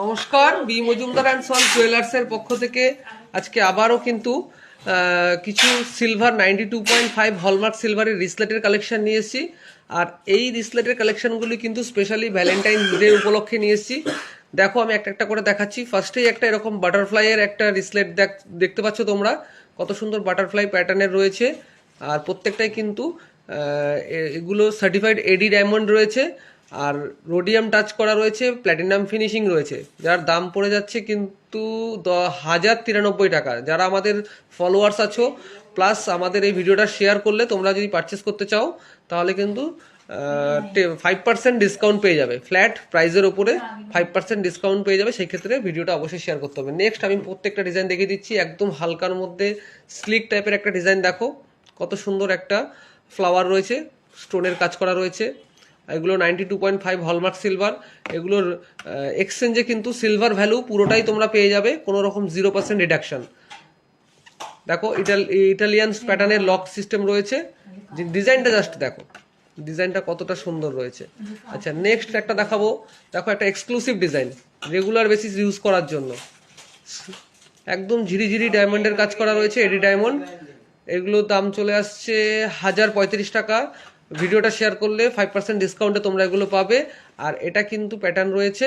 নমস্কার, B Majumdar and সন জুয়েলার্সের পক্ষ থেকে আজকে আবারও কিন্তু কিছু সিলভার 92.5 হলমার্ক সিলভারের রিসলেটের কালেকশন নিয়ে এসেছি। আর এই রিসলেটের কালেকশনগুলি কিন্তু স্পেশালি ভ্যালেন্টাইন ডে উপলক্ষে নিয়ে এসেছি। দেখো, আমি একটা একটা করে দেখাচ্ছি। ফার্স্টেই একটা এরকম বাটারফ্লাইয়ের একটা রিসলেট দেখতে পাচ্ছ তোমরা, কত সুন্দর বাটারফ্লাই প্যাটার্নের রয়েছে। আর প্রত্যেকটাই কিন্তু এগুলো সার্টিফাইড এডি ডায়মন্ড রয়েছে, আর রোডিয়াম টাচ করা রয়েছে, প্ল্যাটিনাম ফিনিশিং রয়েছে, যার দাম পড়ে যাচ্ছে কিন্তু 1093 টাকা। যারা আমাদের ফলোয়ার্স আছো প্লাস আমাদের এই ভিডিওটা শেয়ার করলে, তোমরা যদি পারচেস করতে চাও তাহলে কিন্তু 5% ডিসকাউন্ট পেয়ে যাবে। ফ্ল্যাট প্রাইসের ওপরে 5% ডিসকাউন্ট পেয়ে যাবে। সেই ক্ষেত্রে ভিডিওটা অবশ্যই শেয়ার করতে হবে। নেক্সট আমি প্রত্যেকটা ডিজাইন দেখিয়ে দিচ্ছি। একদম হালকার মধ্যে স্লিক টাইপের একটা ডিজাইন দেখো, কত সুন্দর একটা ফ্লাওয়ার রয়েছে, স্টোনের কাজ করা রয়েছে। এগুলো 92.5 হলমার্ক সিলভার। এগুলোর এক্সচেঞ্জে কিন্তু সিলভার ভ্যালু পুরোটাই তোমরা পেয়ে যাবে, কোনো রকম 0% রিডাকশন। দেখো, ইটালিয়ান প্যাটার্নের লক সিস্টেম রয়েছে। ডিজাইনটা জাস্ট দেখো, ডিজাইনটা কতটা সুন্দর রয়েছে। আচ্ছা, নেক্সট একটা দেখাবো। দেখো, একটা exclusive design, regular basis use করার জন্য। একদম ঝিরিঝিরি ডায়মন্ডের কাজ করা রয়েছে, এডি ডায়মন্ড। এগুলোর দাম চলে আসছে 1035 টাকা। ভিডিওটা শেয়ার করলে 5% ডিসকাউন্টে তোমরা এগুলো পাবে। আর এটা কিন্তু প্যাটার্ন রয়েছে